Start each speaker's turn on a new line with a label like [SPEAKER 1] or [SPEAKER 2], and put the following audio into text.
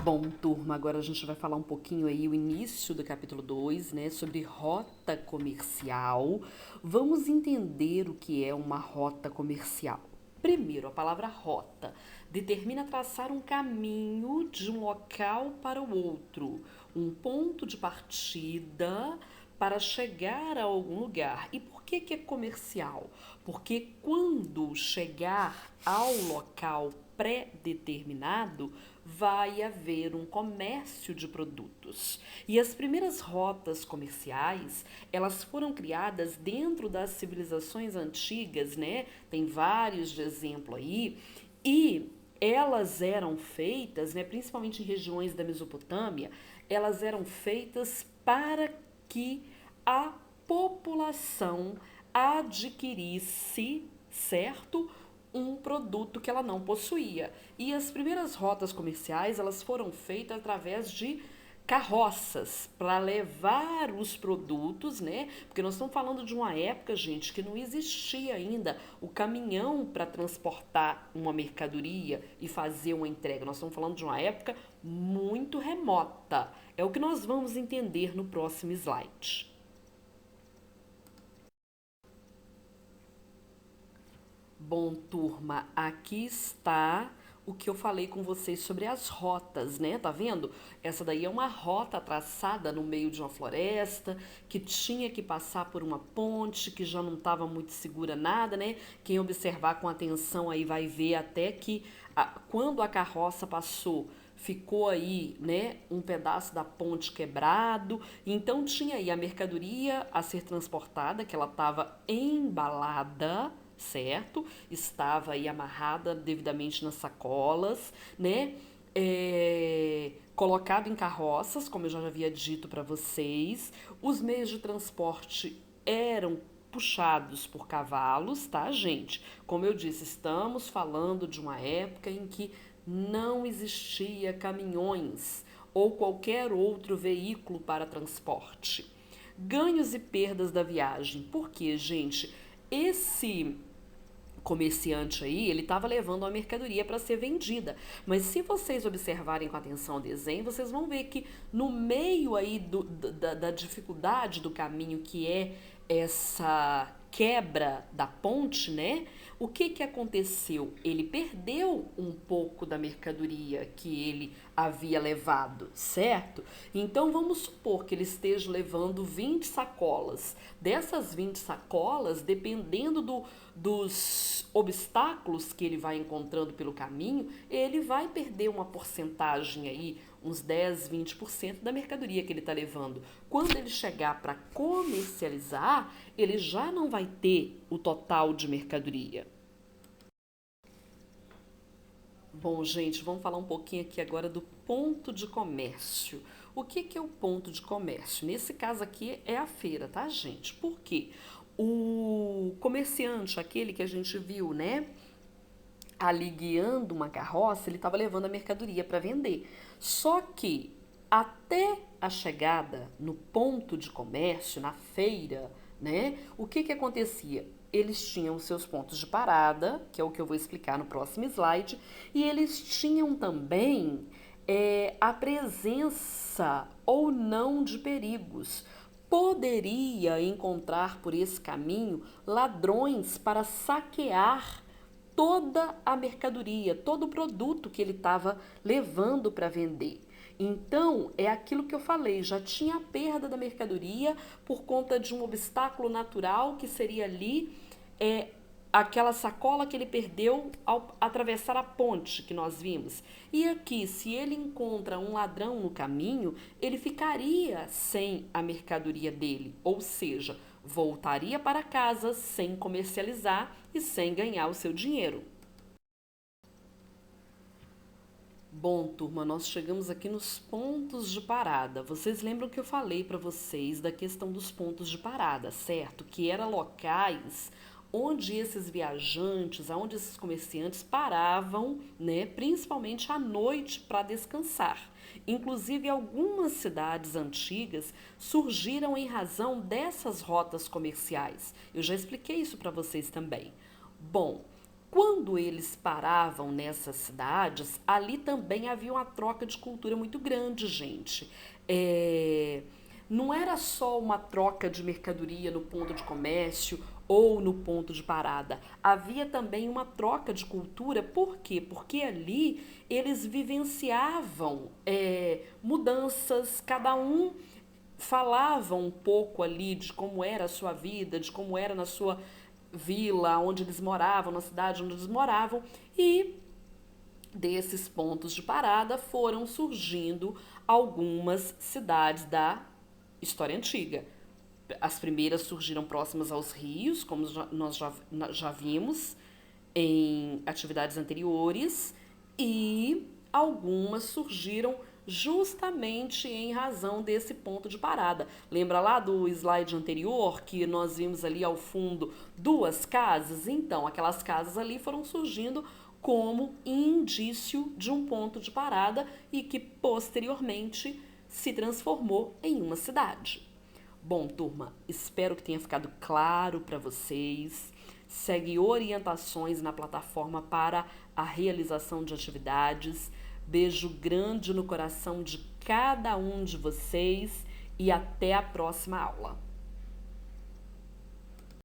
[SPEAKER 1] Bom, turma, agora a gente vai falar um pouquinho aí o início do capítulo 2, né, sobre rota comercial. Vamos entender o que é uma rota comercial. Primeiro, a palavra rota determina traçar um caminho de um local para o outro, um ponto de partida para chegar a algum lugar. E por que que é comercial? Porque quando chegar ao local pré-determinado, vai haver um comércio de produtos. E as primeiras rotas comerciais, elas foram criadas dentro das civilizações antigas, né? Tem vários de exemplo aí. E elas eram feitas, né, principalmente em regiões da Mesopotâmia, elas eram feitas para que a população adquirisse, certo? Um produto que ela não possuía. E as primeiras rotas comerciais, elas foram feitas através de carroças para levar os produtos, né? Porque nós estamos falando de uma época, gente, que não existia ainda o caminhão para transportar uma mercadoria e fazer uma entrega. Nós estamos falando de uma época muito remota. É o que nós vamos entender no próximo slide. Bom, turma, aqui está o que eu falei com vocês sobre as rotas, né? Tá vendo? Essa daí é uma rota traçada no meio de uma floresta, que tinha que passar por uma ponte, que já não estava muito segura nada, né? Quem observar com atenção aí vai ver até que quando a carroça passou, ficou aí, né, um pedaço da ponte quebrado. Então tinha aí a mercadoria a ser transportada, que ela estava embalada, certo? Estava aí amarrada devidamente nas sacolas, né? Colocado em carroças, como eu já havia dito para vocês. Os meios de transporte eram puxados por cavalos, tá, gente? Como eu disse, estamos falando de uma época em que não existia caminhões ou qualquer outro veículo para transporte. Ganhos e perdas da viagem. Por quê, gente? Esse comerciante aí, ele estava levando uma mercadoria para ser vendida. Mas se vocês observarem com atenção o desenho, vocês vão ver que no meio aí da dificuldade do caminho, que é essa quebra da ponte, né? O que que aconteceu? Ele perdeu um pouco da mercadoria que ele havia levado, certo? Então vamos supor que ele esteja levando 20 sacolas. Dessas 20 sacolas, dependendo dos obstáculos que ele vai encontrando pelo caminho, ele vai perder uma porcentagem aí, uns 10, 20% da mercadoria que ele está levando. Quando ele chegar para comercializar, ele já não vai ter o total de mercadoria. Bom, gente, vamos falar um pouquinho aqui agora do ponto de comércio. O que que é o ponto de comércio? Nesse caso aqui é a feira, tá, gente? Por quê? O comerciante, aquele que a gente viu, né, ali guiando uma carroça, ele estava levando a mercadoria para vender. Só que até a chegada no ponto de comércio, na feira, né, o que que acontecia? Eles tinham seus pontos de parada, que é o que eu vou explicar no próximo slide, e eles tinham também a presença ou não de perigos. Poderia encontrar por esse caminho ladrões para saquear toda a mercadoria, todo o produto que ele estava levando para vender. Então, é aquilo que eu falei, já tinha a perda da mercadoria por conta de um obstáculo natural que seria ali é, aquela sacola que ele perdeu ao atravessar a ponte que nós vimos. E aqui, se ele encontra um ladrão no caminho, ele ficaria sem a mercadoria dele, ou seja, voltaria para casa sem comercializar e sem ganhar o seu dinheiro. Bom, turma, nós chegamos aqui nos pontos de parada. Vocês lembram que eu falei para vocês da questão dos pontos de parada, certo? Que eram locais onde esses viajantes, onde esses comerciantes paravam, né, principalmente à noite para descansar. Inclusive, algumas cidades antigas surgiram em razão dessas rotas comerciais. Eu já expliquei isso para vocês também. Bom, Quando eles paravam nessas cidades, ali também havia uma troca de cultura muito grande, gente. É, não era só uma troca de mercadoria no ponto de comércio ou no ponto de parada. Havia também uma troca de cultura. Por quê? Porque ali eles vivenciavam mudanças, cada um falava um pouco ali de como era a sua vida, de como era na sua vila, onde eles moravam, na cidade onde eles moravam, e desses pontos de parada foram surgindo algumas cidades da história antiga. As primeiras surgiram próximas aos rios, como nós já vimos em atividades anteriores, e algumas surgiram justamente em razão desse ponto de parada. Lembra lá do slide anterior que nós vimos ali ao fundo duas casas? Então, aquelas casas ali foram surgindo como indício de um ponto de parada e que posteriormente se transformou em uma cidade. Bom, turma, espero que tenha ficado claro para vocês. Segue orientações na plataforma para a realização de atividades. Beijo grande no coração de cada um de vocês e até a próxima aula.